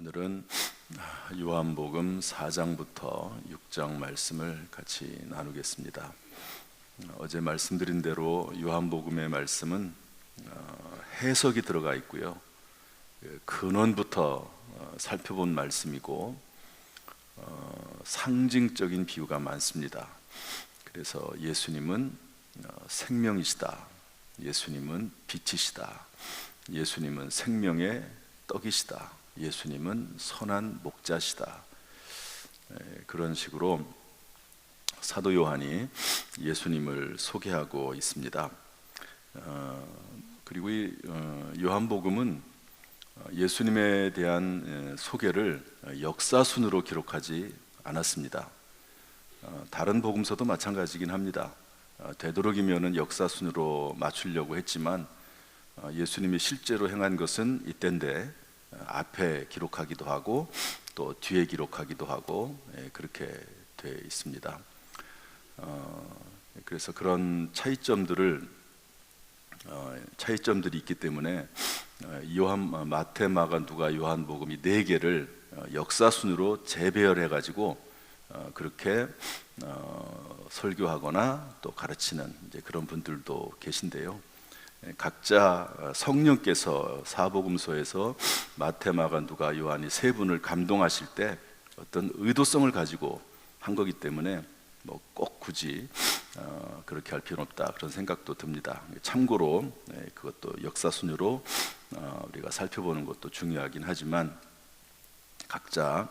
오늘은 요한복음 4장부터 6장 말씀을 같이 나누겠습니다. 어제 말씀드린 대로 요한복음의 말씀은 해석이 들어가 있고요, 근원부터 살펴본 말씀이고 상징적인 비유가 많습니다. 그래서 예수님은 생명이시다, 예수님은 빛이시다, 예수님은 생명의 떡이시다, 예수님은 선한 목자시다, 그런 식으로 사도 요한이 예수님을 소개하고 있습니다. 그리고 이 요한복음은 예수님에 대한 소개를 역사순으로 기록하지 않았습니다. 다른 복음서도 마찬가지긴 합니다. 되도록이면은 역사순으로 맞추려고 했지만 예수님이 실제로 행한 것은 이때인데 앞에 기록하기도 하고 또 뒤에 기록하기도 하고 그렇게 되어 있습니다. 그래서 그런 차이점들이 있기 때문에 마태, 마가, 누가, 요한복음 이 네 개를 역사순으로 재배열해 가지고 그렇게 설교하거나 또 가르치는 그런 분들도 계신데요. 각자 성령께서 사복음서에서 마태, 마가, 누가, 요한이 세 분을 감동하실 때 어떤 의도성을 가지고 한 거기 때문에 꼭 굳이 그렇게 할 필요는 없다, 그런 생각도 듭니다. 참고로 그것도 역사순으로 우리가 살펴보는 것도 중요하긴 하지만 각자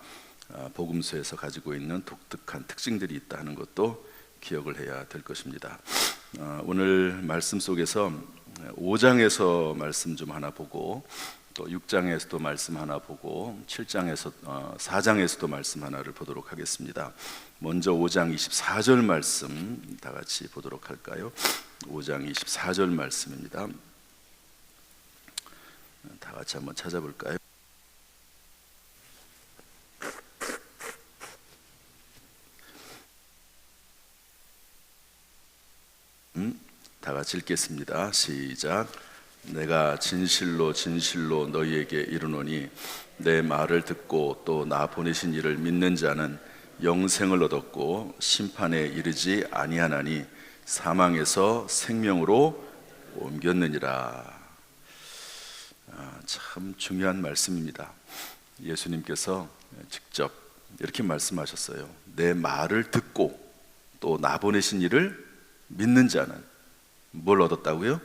복음서에서 가지고 있는 독특한 특징들이 있다는 것도 기억을 해야 될 것입니다. 오늘 말씀 속에서 5장에서 말씀 좀 하나 보고 또 6장에서도 말씀 하나 보고 4장에서도 말씀 하나를 보도록 하겠습니다. 먼저 5장 24절 말씀 다 같이 보도록 할까요? 5장 24절 말씀입니다. 다 같이 한번 찾아볼까요? 다 같이 읽겠습니다. 시작. 내가 진실로 진실로 너희에게 이르노니 내 말을 듣고 또 나 보내신 이를 믿는 자는 영생을 얻었고 심판에 이르지 아니하나니 사망에서 생명으로 옮겼느니라. 참 중요한 말씀입니다. 예수님께서 직접 이렇게 말씀하셨어요. 내 말을 듣고 또 나 보내신 이를 믿는 자는 뭘 얻었다고요?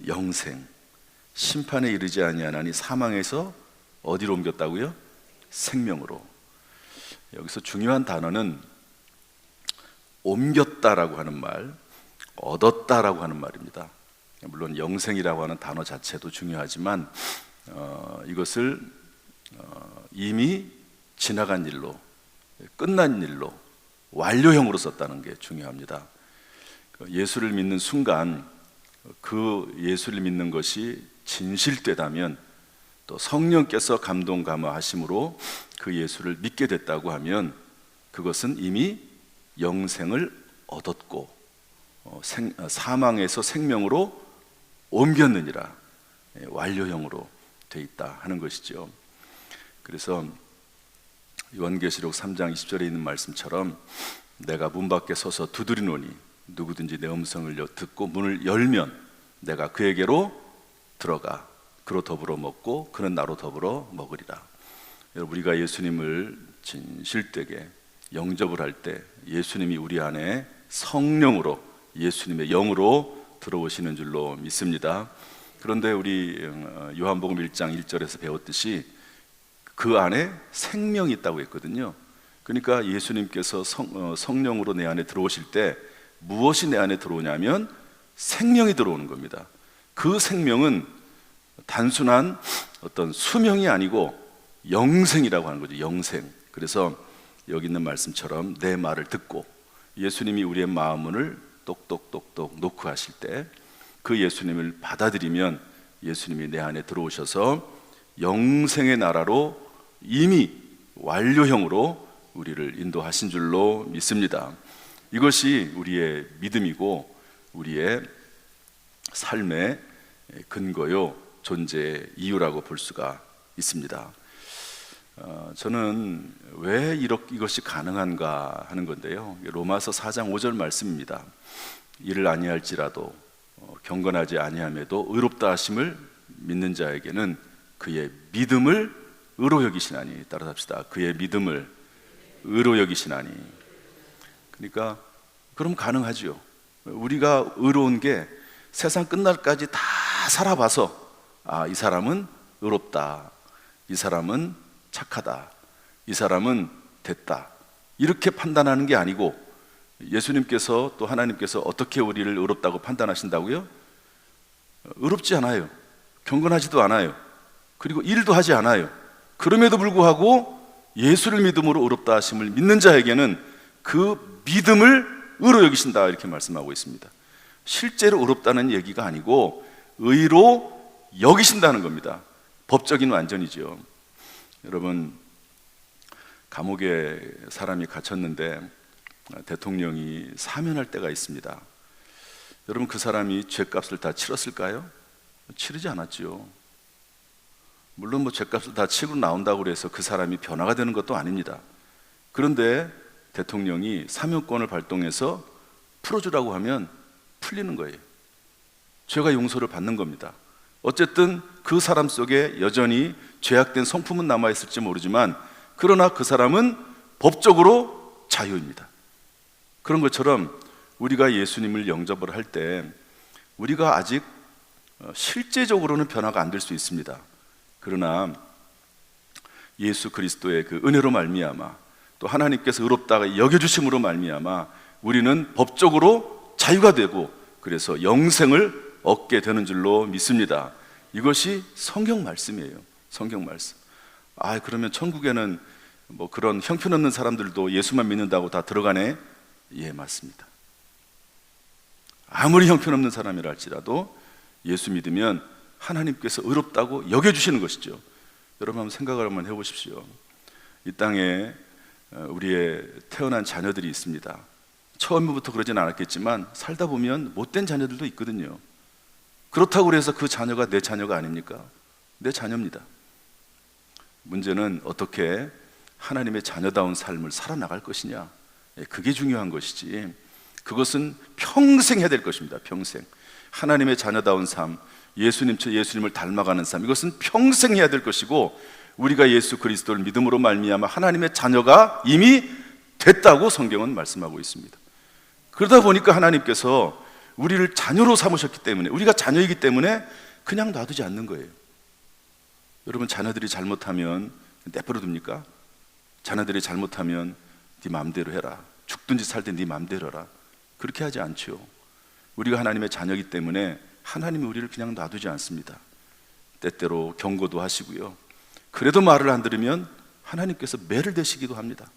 영생. 심판에 이르지 아니하나니 사망에서 어디로 옮겼다고요? 생명으로. 여기서 중요한 단어는 옮겼다라고 하는 말, 얻었다라고 하는 말입니다. 물론 영생이라고 하는 단어 자체도 중요하지만 이것을 이미 지나간 일로, 끝난 일로, 완료형으로 썼다는 게 중요합니다. 예수를 믿는 순간 그 예수를 믿는 것이 진실되다면 또 성령께서 감동 감화하심으로 그 예수를 믿게 됐다고 하면 그것은 이미 영생을 얻었고 사망에서 생명으로 옮겼느니라, 완료형으로 돼 있다 하는 것이죠. 그래서 요한계시록 3장 20절에 있는 말씀처럼 내가 문 밖에 서서 두드리노니 누구든지 내 음성을 듣고 문을 열면 내가 그에게로 들어가 그로 더불어 먹고 그는 나로 더불어 먹으리라. 여러분, 우리가 예수님을 진실되게 영접을 할 때 예수님이 우리 안에 성령으로 예수님의 영으로 들어오시는 줄로 믿습니다. 그런데 우리 요한복음 1장 1절에서 배웠듯이 그 안에 생명이 있다고 했거든요. 그러니까 예수님께서 성령으로 내 안에 들어오실 때 무엇이 내 안에 들어오냐면 생명이 들어오는 겁니다. 그 생명은 단순한 어떤 수명이 아니고 영생이라고 하는 거죠. 영생. 그래서 여기 있는 말씀처럼 내 말을 듣고 예수님이 우리의 마음문을 똑똑똑똑 놓고 하실 때 그 예수님을 받아들이면 예수님이 내 안에 들어오셔서 영생의 나라로 이미 완료형으로 우리를 인도하신 줄로 믿습니다. 이것이 우리의 믿음이고 우리의 삶의 근거요, 존재의 이유라고 볼 수가 있습니다. 저는 왜 이것이 가능한가 하는 건데요. 로마서 4장 5절 말씀입니다. 이를 아니할지라도 경건하지 아니함에도 의롭다 하심을 믿는 자에게는 그의 믿음을 의로 여기시나니. 따라서 합시다. 그의 믿음을 의로 여기시나니. 그러니까 그럼 가능하죠. 우리가 의로운 게 세상 끝날까지 다 살아봐서 이 사람은 의롭다, 이 사람은 착하다, 이 사람은 됐다, 이렇게 판단하는 게 아니고, 예수님께서 또 하나님께서 어떻게 우리를 의롭다고 판단하신다고요? 의롭지 않아요. 경건하지도 않아요. 그리고 일도 하지 않아요. 그럼에도 불구하고 예수를 믿음으로 의롭다 하심을 믿는 자에게는 그 믿음을 의로 여기신다, 이렇게 말씀하고 있습니다. 실제로 의롭다는 얘기가 아니고 의로 여기신다는 겁니다. 법적인 완전이죠. 여러분, 감옥에 사람이 갇혔는데 대통령이 사면할 때가 있습니다. 여러분, 그 사람이 죄값을 다 치렀을까요? 치르지 않았죠. 물론 죄값을 다 치고 나온다고 해서 그 사람이 변화가 되는 것도 아닙니다. 그런데 대통령이 사면권을 발동해서 풀어주라고 하면 풀리는 거예요. 죄가 용서를 받는 겁니다. 어쨌든 그 사람 속에 여전히 죄악된 성품은 남아있을지 모르지만, 그러나 그 사람은 법적으로 자유입니다. 그런 것처럼 우리가 예수님을 영접을 할 때 우리가 아직 실제적으로는 변화가 안 될 수 있습니다. 그러나 예수 그리스도의 그 은혜로 말미암아, 또 하나님께서 의롭다가 여겨주심으로 말미암아 우리는 법적으로 자유가 되고, 그래서 영생을 얻게 되는 줄로 믿습니다. 이것이 성경 말씀이에요. 성경 말씀. 그러면 천국에는 그런 형편없는 사람들도 예수만 믿는다고 다 들어가네? 예, 맞습니다. 아무리 형편없는 사람이라 할지라도 예수 믿으면 하나님께서 의롭다고 여겨주시는 것이죠. 여러분, 한번 생각을 한번 해보십시오. 이 땅에 우리의 태어난 자녀들이 있습니다. 처음부터 그러진 않았겠지만 살다 보면 못된 자녀들도 있거든요. 그렇다고 해서 그 자녀가 내 자녀가 아닙니까? 내 자녀입니다. 문제는 어떻게 하나님의 자녀다운 삶을 살아나갈 것이냐, 그게 중요한 것이지, 그것은 평생 해야 될 것입니다. 평생. 하나님의 자녀다운 삶, 예수님을 닮아가는 삶, 이것은 평생 해야 될 것이고, 우리가 예수 그리스도를 믿음으로 말미암아 하나님의 자녀가 이미 됐다고 성경은 말씀하고 있습니다. 그러다 보니까 하나님께서 우리를 자녀로 삼으셨기 때문에, 우리가 자녀이기 때문에 그냥 놔두지 않는 거예요. 여러분, 자녀들이 잘못하면 내버려 둡니까? 자녀들이 잘못하면 네 마음대로 해라, 죽든지 살든 네 마음대로 해라, 그렇게 하지 않죠. 우리가 하나님의 자녀이기 때문에 하나님이 우리를 그냥 놔두지 않습니다. 때때로 경고도 하시고요. 그래도 말을 안 들으면 하나님께서 매를 대시기도 합니다.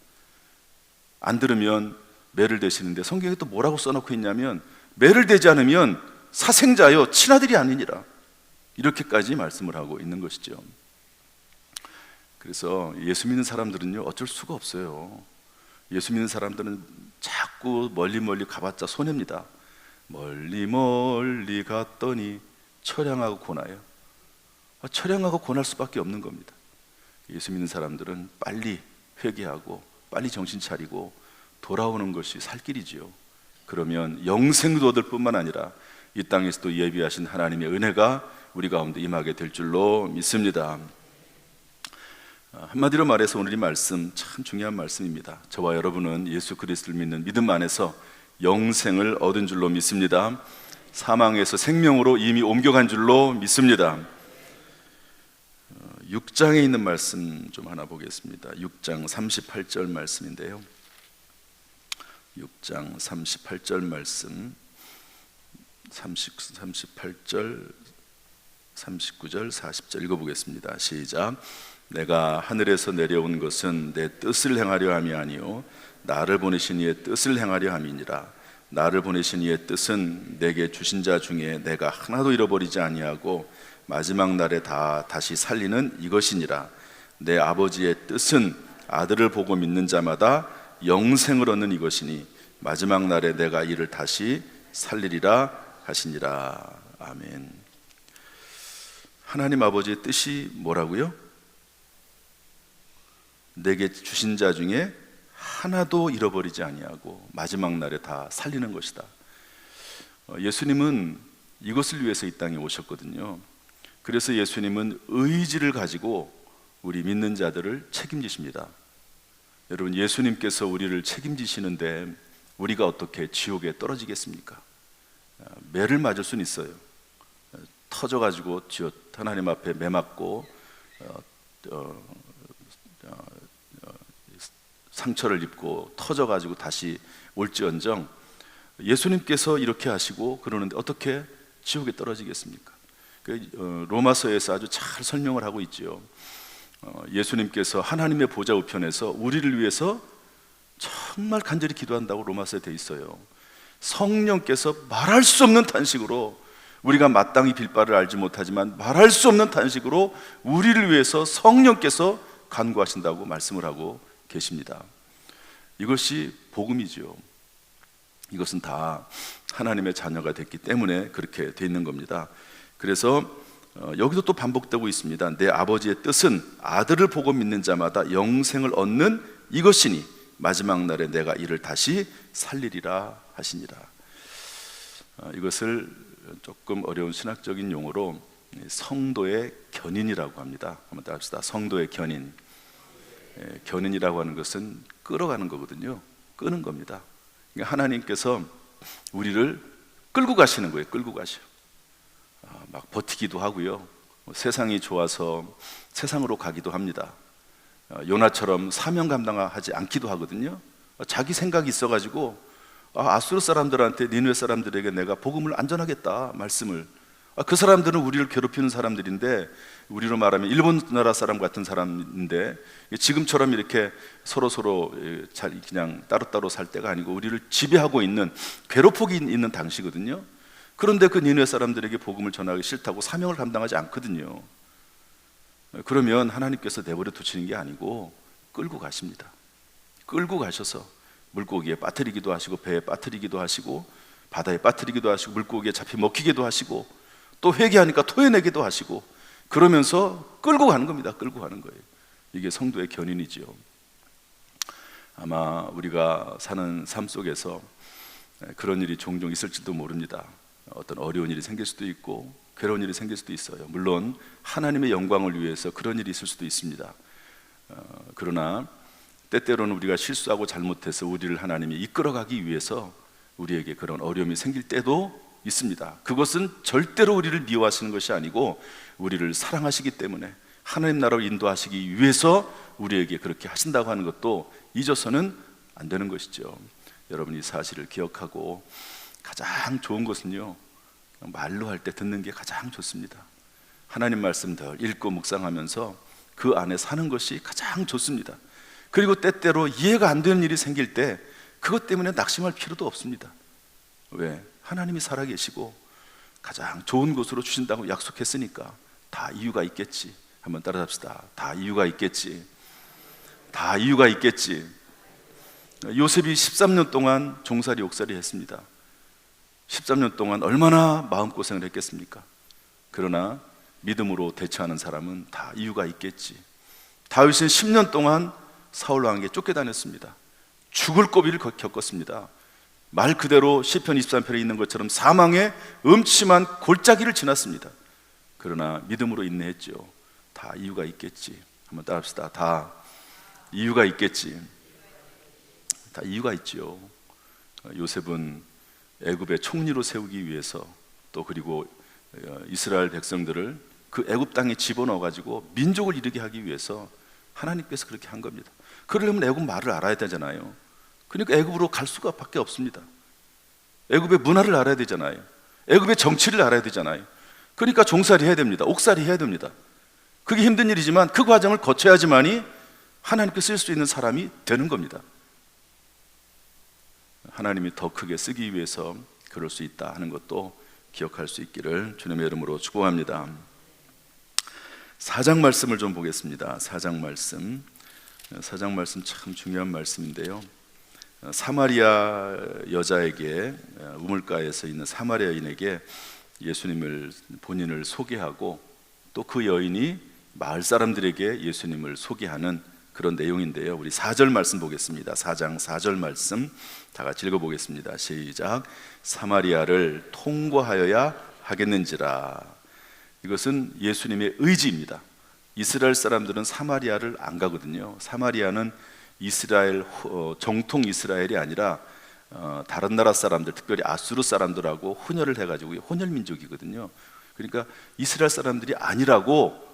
안 들으면 매를 대시는데 성경에 또 뭐라고 써놓고 있냐면, 매를 대지 않으면 사생자여 친아들이 아니니라, 이렇게까지 말씀을 하고 있는 것이죠. 그래서 예수 믿는 사람들은요, 어쩔 수가 없어요. 예수 믿는 사람들은 자꾸 멀리 가봤자 손해입니다. 멀리 갔더니 처량하고 고나요. 처량하고 고날 수밖에 없는 겁니다. 예수 믿는 사람들은 빨리 회개하고 빨리 정신 차리고 돌아오는 것이 살 길이지요. 그러면 영생도 얻을 뿐만 아니라 이 땅에서도 예비하신 하나님의 은혜가 우리 가운데 임하게 될 줄로 믿습니다. 한마디로 말해서 오늘 이 말씀 참 중요한 말씀입니다. 저와 여러분은 예수 그리스도를 믿는 믿음 안에서 영생을 얻은 줄로 믿습니다. 사망에서 생명으로 이미 옮겨간 줄로 믿습니다. 6장에 있는 말씀 좀 하나 보겠습니다. 6장 38절 말씀인데요. 6장 38절 말씀, 38절, 39절, 40절 읽어보겠습니다. 시작. 내가 하늘에서 내려온 것은 내 뜻을 행하려 함이 아니요 나를 보내신 이의 뜻을 행하려 함이니라. 나를 보내신 이의 뜻은 내게 주신 자 중에 내가 하나도 잃어버리지 아니하고 마지막 날에 다시 살리는 이것이니라. 내 아버지의 뜻은 아들을 보고 믿는 자마다 영생을 얻는 이것이니 마지막 날에 내가 이를 다시 살리리라 하시니라. 아멘. 하나님 아버지의 뜻이 뭐라고요? 내게 주신 자 중에 하나도 잃어버리지 아니하고 마지막 날에 다 살리는 것이다. 예수님은 이것을 위해서 이 땅에 오셨거든요. 그래서 예수님은 의지를 가지고 우리 믿는 자들을 책임지십니다. 여러분, 예수님께서 우리를 책임지시는데 우리가 어떻게 지옥에 떨어지겠습니까? 매를 맞을 수는 있어요. 터져가지고 하나님 앞에 매 맞고 상처를 입고 터져가지고 다시 올지언정 예수님께서 이렇게 하시고 그러는데 어떻게 지옥에 떨어지겠습니까? 로마서에서 아주 잘 설명을 하고 있지요. 예수님께서 하나님의 보좌 우편에서 우리를 위해서 정말 간절히 기도한다고 로마서에 돼 있어요. 성령께서 말할 수 없는 탄식으로, 우리가 마땅히 빌 바를 알지 못하지만 말할 수 없는 탄식으로 우리를 위해서 성령께서 간구하신다고 말씀을 하고 계십니다. 이것이 복음이죠. 이것은 다 하나님의 자녀가 됐기 때문에 그렇게 돼 있는 겁니다. 그래서 여기도 또 반복되고 있습니다. 내 아버지의 뜻은 아들을 보고 믿는 자마다 영생을 얻는 이것이니 마지막 날에 내가 이를 다시 살리리라 하시니라. 이것을 조금 어려운 신학적인 용어로 성도의 견인이라고 합니다. 한번 따라합시다. 성도의 견인. 견인이라고 하는 것은 끌어가는 거거든요. 끄는 겁니다. 그러니까 하나님께서 우리를 끌고 가시는 거예요. 끌고 가셔. 막 버티기도 하고요. 세상이 좋아서 세상으로 가기도 합니다. 요나처럼 사명 감당하지 않기도 하거든요. 자기 생각이 있어가지고 아수르 사람들한테, 니느웨 사람들에게 내가 복음을 안전하겠다 말씀을. 그 사람들은 우리를 괴롭히는 사람들인데, 우리로 말하면 일본 나라 사람 같은 사람인데, 지금처럼 이렇게 서로 잘 그냥 따로따로 살 때가 아니고 우리를 지배하고 있는, 괴롭히고 있는 당시거든요. 그런데 그 니느웨 사람들에게 복음을 전하기 싫다고 사명을 감당하지 않거든요. 그러면 하나님께서 내버려 두시는 게 아니고 끌고 가십니다. 끌고 가셔서 물고기에 빠뜨리기도 하시고, 배에 빠뜨리기도 하시고, 바다에 빠뜨리기도 하시고, 물고기에 잡히 먹히기도 하시고, 또 회개하니까 토해내기도 하시고, 그러면서 끌고 가는 겁니다. 끌고 가는 거예요. 이게 성도의 견인이지요. 아마 우리가 사는 삶 속에서 그런 일이 종종 있을지도 모릅니다. 어떤 어려운 일이 생길 수도 있고 괴로운 일이 생길 수도 있어요. 물론 하나님의 영광을 위해서 그런 일이 있을 수도 있습니다. 그러나 때때로는 우리가 실수하고 잘못해서 우리를 하나님이 이끌어가기 위해서 우리에게 그런 어려움이 생길 때도 있습니다. 그것은 절대로 우리를 미워하시는 것이 아니고 우리를 사랑하시기 때문에 하나님 나라로 인도하시기 위해서 우리에게 그렇게 하신다고 하는 것도 잊어서는 안 되는 것이죠. 여러분, 이 사실을 기억하고, 가장 좋은 것은요, 말로 할 때 듣는 게 가장 좋습니다. 하나님 말씀들 읽고 묵상하면서 그 안에 사는 것이 가장 좋습니다. 그리고 때때로 이해가 안 되는 일이 생길 때 그것 때문에 낙심할 필요도 없습니다. 왜? 하나님이 살아계시고 가장 좋은 곳으로 주신다고 약속했으니까 다 이유가 있겠지. 한번 따라합시다. 다 이유가 있겠지. 다 이유가 있겠지. 요셉이 13년 동안 종살이 옥살이 했습니다. 13년 동안 얼마나 마음고생을 했겠습니까? 그러나 믿음으로 대처하는 사람은 다 이유가 있겠지. 다윗은 10년 동안 사울 왕에게 쫓겨다녔습니다. 죽을 고비를 겪었습니다. 말 그대로 시편 23편에 있는 것처럼 사망의 음침한 골짜기를 지났습니다. 그러나 믿음으로 인내했죠. 다 이유가 있겠지. 한번 따라합시다. 다 이유가 있겠지. 다 이유가 있죠. 요셉은 애굽의 총리로 세우기 위해서, 또 그리고 이스라엘 백성들을 그 애굽 땅에 집어넣어 가지고 민족을 이루게 하기 위해서 하나님께서 그렇게 한 겁니다. 그러려면 애굽 말을 알아야 되잖아요. 그러니까 애굽으로 갈 수가 밖에 없습니다. 애굽의 문화를 알아야 되잖아요. 애굽의 정치를 알아야 되잖아요. 그러니까 종살이 해야 됩니다. 옥살이 해야 됩니다. 그게 힘든 일이지만 그 과정을 거쳐야지만이 하나님께 쓸 수 있는 사람이 되는 겁니다. 하나님이 더 크게 쓰기 위해서 그럴 수 있다 하는 것도 기억할 수 있기를 주님의 이름으로 축복합니다. 4장 말씀을 좀 보겠습니다. 4장 말씀 참 중요한 말씀인데요. 사마리아 여자에게, 우물가에서 있는 사마리아인에게 예수님을, 본인을 소개하고, 또 그 여인이 마을 사람들에게 예수님을 소개하는 그런 내용인데요. 우리 4절 말씀 보겠습니다. 4장 4절 말씀 다 같이 읽어보겠습니다. 시작. 사마리아를 통과하여야 하겠는지라. 이것은 예수님의 의지입니다. 이스라엘 사람들은 사마리아를 안 가거든요. 사마리아는 이스라엘 정통 이스라엘이 아니라 다른 나라 사람들, 특별히 아수르 사람들하고 혼혈을 해가지고 혼혈 민족이거든요. 그러니까 이스라엘 사람들이 아니라고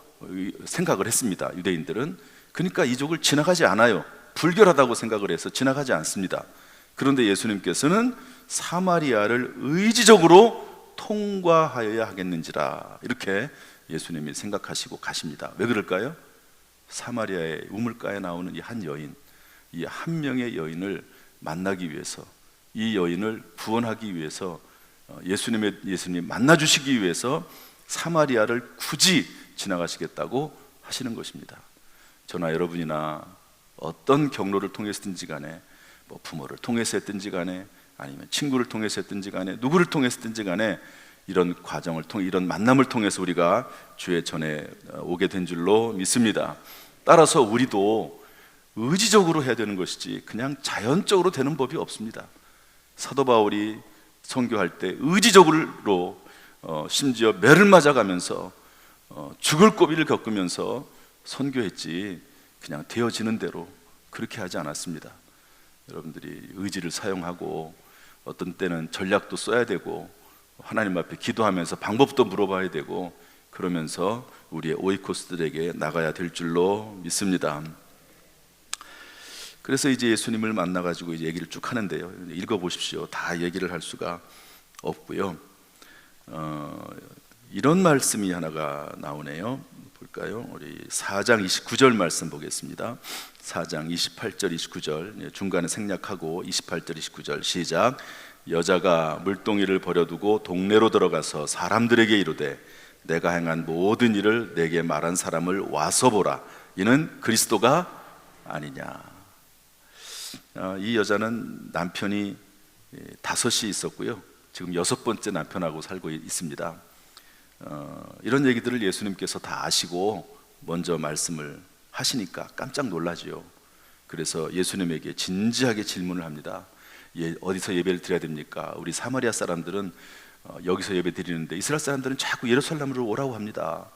생각을 했습니다. 유대인들은. 그러니까 이족을 지나가지 않아요. 불결하다고 생각을 해서 지나가지 않습니다. 그런데 예수님께서는 사마리아를 의지적으로 통과하여야 하겠는지라, 이렇게 예수님이 생각하시고 가십니다. 왜 그럴까요? 사마리아의 우물가에 나오는 이 한 여인, 이 한 명의 여인을 만나기 위해서, 이 여인을 구원하기 위해서, 예수님이 만나주시기 위해서 사마리아를 굳이 지나가시겠다고 하시는 것입니다. 저나 여러분이나 어떤 경로를 통해서든지 간에, 뭐 부모를 통해서 했든지 간에, 아니면 친구를 통해서 했든지 간에, 누구를 통해서든지 간에 이런 과정을 통해, 이런 만남을 통해서 우리가 주의 전에 오게 된 줄로 믿습니다. 따라서 우리도 의지적으로 해야 되는 것이지 그냥 자연적으로 되는 법이 없습니다. 사도 바울이 선교할 때 의지적으로 심지어 매를 맞아가면서 죽을 고비를 겪으면서 선교했지, 그냥 되어지는 대로 그렇게 하지 않았습니다. 여러분들이 의지를 사용하고 어떤 때는 전략도 써야 되고 하나님 앞에 기도하면서 방법도 물어봐야 되고, 그러면서 우리의 오이코스들에게 나가야 될 줄로 믿습니다. 그래서 이제 예수님을 만나가지고 이제 얘기를 쭉 하는데요. 읽어보십시오. 다 얘기를 할 수가 없고요. 이런 말씀이 하나가 나오네요. 볼까요? 우리 4장 29절 말씀 보겠습니다. 4장 28절 29절 중간에 생략하고 28절 29절 시작. 여자가 물동이를 버려두고 동네로 들어가서 사람들에게 이르되 내가 행한 모든 일을 내게 말한 사람을 와서 보라. 이는 그리스도가 아니냐. 이 여자는 남편이 5이 있었고요. 지금 6번째 남편하고 살고 있습니다. 이런 얘기들을 예수님께서 다 아시고 먼저 말씀을 하시니까 깜짝 놀라지요. 그래서 예수님에게 진지하게 질문을 합니다. 어디서 예배를 드려야 됩니까? 우리 사마리아 사람들은 여기서 예배 드리는데 이스라엘 사람들은 자꾸 예루살렘으로 오라고 합니다.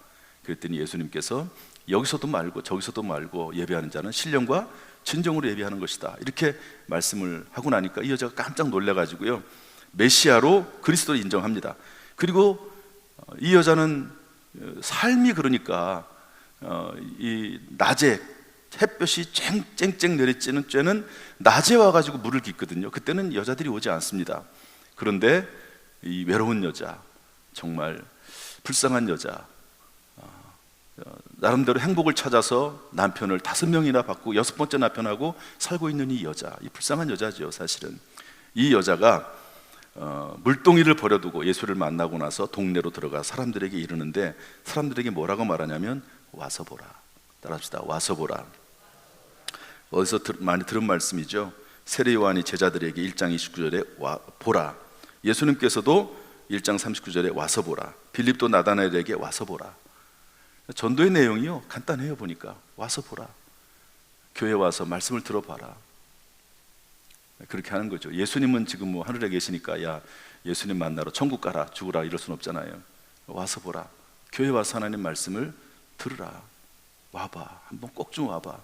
그랬더니 예수님께서 여기서도 말고 저기서도 말고 예배하는 자는 신령과 진정으로 예배하는 것이다, 이렇게 말씀을 하고 나니까 이 여자가 깜짝 놀라가지고요, 메시아로 그리스도를 인정합니다. 그리고 이 여자는 삶이 그러니까 이 낮에 햇볕이 쨍쨍쨍 내리쬐는 쬐는 낮에 와가지고 물을 깃거든요. 그때는 여자들이 오지 않습니다. 그런데 이 외로운 여자, 정말 불쌍한 여자, 나름대로 행복을 찾아서 남편을 5명이나 받고 6번째 남편하고 살고 있는 이 여자, 이 불쌍한 여자죠. 사실은 이 여자가 물동이를 버려두고 예수를 만나고 나서 동네로 들어가 사람들에게 이르는데, 사람들에게 뭐라고 말하냐면 와서 보라. 따라합시다. 와서 보라. 어디서 많이 들은 말씀이죠. 세례 요한이 제자들에게 1장 29절에 보라. 예수님께서도 1장 39절에 와서 보라. 빌립도 나다나엘에게 와서 보라. 전도의 내용이요, 간단해요. 보니까 와서 보라. 교회 와서 말씀을 들어봐라. 그렇게 하는 거죠. 예수님은 지금 뭐 하늘에 계시니까 야 예수님 만나러 천국 가라 죽으라 이럴 수는 없잖아요. 와서 보라. 교회 와서 하나님 말씀을 들으라. 와봐. 한번 꼭 좀 와봐.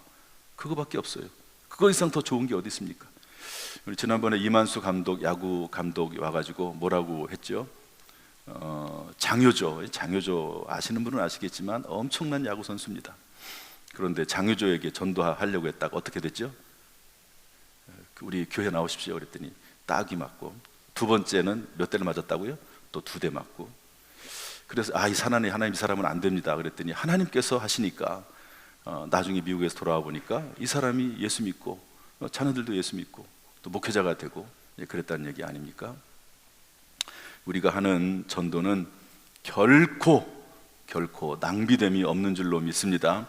그거밖에 없어요. 그거 이상 더 좋은 게 어디 있습니까? 우리 지난번에 이만수 감독, 야구 감독이 와가지고 뭐라고 했죠? 장효조 아시는 분은 아시겠지만 엄청난 야구 선수입니다. 그런데 장효조에게 전도하려고 했다가 어떻게 됐죠? 우리 교회 나오십시오 그랬더니 딱이 맞고, 2번째는 몇 대를 맞았다고요? 또 2대 맞고. 그래서 이 하나님 이 사람은 안 됩니다 그랬더니 하나님께서 하시니까 나중에 미국에서 돌아와 보니까 이 사람이 예수 믿고 자녀들도 예수 믿고 또 목회자가 되고 그랬다는 얘기 아닙니까? 우리가 하는 전도는 결코 낭비됨이 없는 줄로 믿습니다.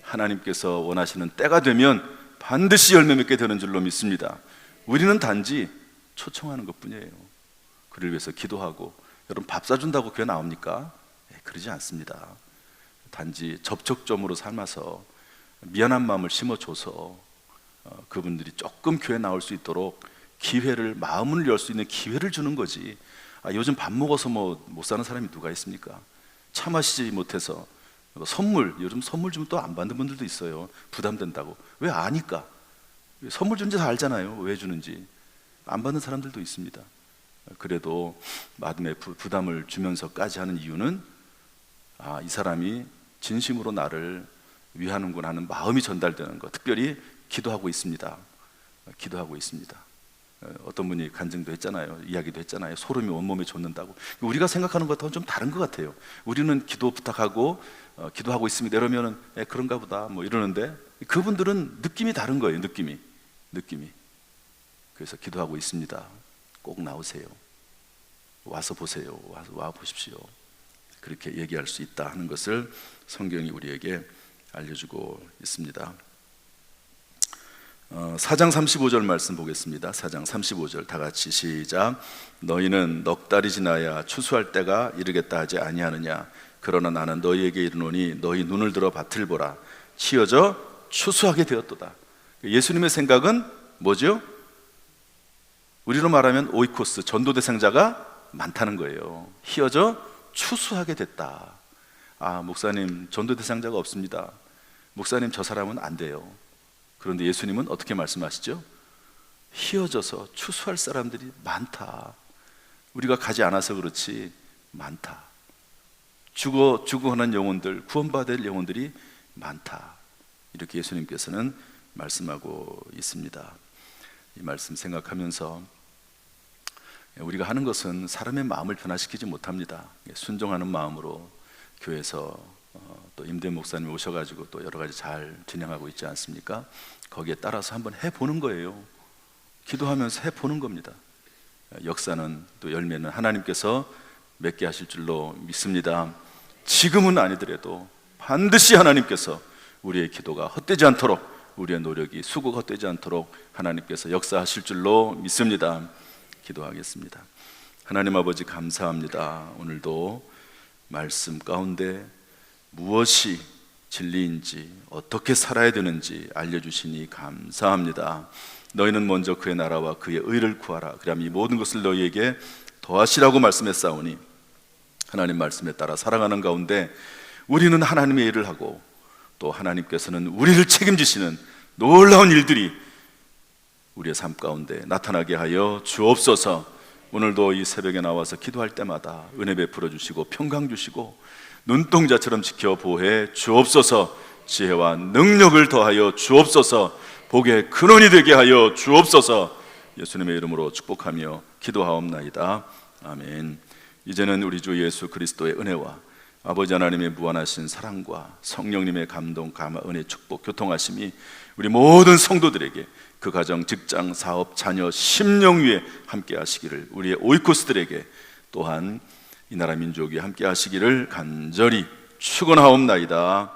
하나님께서 원하시는 때가 되면 반드시 열매 맺게 되는 줄로 믿습니다. 우리는 단지 초청하는 것뿐이에요. 그를 위해서 기도하고, 여러분 밥 사준다고 교회 나옵니까? 그러지 않습니다. 단지 접촉점으로 삼아서 미안한 마음을 심어줘서 그분들이 조금 교회 나올 수 있도록 기회를, 마음을 열 수 있는 기회를 주는 거지. 요즘 밥 먹어서 뭐 못 사는 사람이 누가 있습니까? 차 마시지 못해서 선물, 요즘 선물 주면 또 안 받는 분들도 있어요. 부담된다고. 왜 아니까? 선물 주는지 다 알잖아요. 왜 주는지. 안 받는 사람들도 있습니다. 그래도 마음에 부담을 주면서까지 하는 이유는 이 사람이 진심으로 나를 위하는구나 하는 마음이 전달되는 것. 특별히 기도하고 있습니다. 기도하고 있습니다. 어떤 분이 간증도 했잖아요. 이야기도 했잖아요. 소름이 온몸에 솟는다고. 우리가 생각하는 것과는 좀 다른 것 같아요. 우리는 기도 부탁하고 기도하고 있습니다 이러면은 그런가 보다 뭐 이러는데, 그분들은 느낌이 다른 거예요. 느낌이. 그래서 기도하고 있습니다. 꼭 나오세요. 와서 보세요. 와 보십시오. 그렇게 얘기할 수 있다 하는 것을 성경이 우리에게 알려주고 있습니다. 4장 35절 말씀 보겠습니다. 4장 35절 다 같이 시작. 너희는 넉 달이 지나야 추수할 때가 이르겠다 하지 아니하느냐. 그러나 나는 너희에게 이르노니 너희 눈을 들어 밭을 보라. 치어져 추수하게 되었도다. 예수님의 생각은 뭐죠? 우리로 말하면 오이코스, 전도 대상자가 많다는 거예요. 희어져 추수하게 됐다. 목사님 전도 대상자가 없습니다. 목사님 저 사람은 안 돼요. 그런데 예수님은 어떻게 말씀하시죠? 희어져서 추수할 사람들이 많다. 우리가 가지 않아서 그렇지 많다. 죽어가는 영혼들, 구원받을 영혼들이 많다. 이렇게 예수님께서는 말씀하고 있습니다. 이 말씀 생각하면서 우리가 하는 것은 사람의 마음을 변화시키지 못합니다. 순종하는 마음으로 교회에서 또 임대 목사님 오셔가지고 또 여러 가지 잘 진행하고 있지 않습니까? 거기에 따라서 한번 해보는 거예요. 기도하면서 해보는 겁니다. 역사는 또 열매는 하나님께서 맺게 하실 줄로 믿습니다. 지금은 아니더라도 반드시 하나님께서 우리의 기도가 헛되지 않도록, 우리의 노력이 수고가 헛되지 않도록 하나님께서 역사하실 줄로 믿습니다. 기도하겠습니다. 하나님 아버지 감사합니다. 오늘도 말씀 가운데 무엇이 진리인지, 어떻게 살아야 되는지 알려주시니 감사합니다. 너희는 먼저 그의 나라와 그의 의를 구하라. 그리하면 이 모든 것을 너희에게 더하시라고 말씀했사오니, 하나님 말씀에 따라 살아가는 가운데 우리는 하나님의 일을 하고 또 하나님께서는 우리를 책임지시는 놀라운 일들이 우리의 삶 가운데 나타나게 하여 주옵소서. 오늘도 이 새벽에 나와서 기도할 때마다 은혜 베풀어 주시고 평강 주시고 눈동자처럼 지켜 보호해 주옵소서. 지혜와 능력을 더하여 주옵소서. 복의 근원이 되게 하여 주옵소서. 예수님의 이름으로 축복하며 기도하옵나이다. 아멘. 이제는 우리 주 예수 그리스도의 은혜와 아버지 하나님의 무한하신 사랑과 성령님의 감동, 감화, 은혜, 축복, 교통하심이 우리 모든 성도들에게 그 가정, 직장, 사업, 자녀, 심령 위에 함께 하시기를, 우리의 오이코스들에게 또한 이 나라 민족이 함께 하시기를 간절히 축원하옵나이다.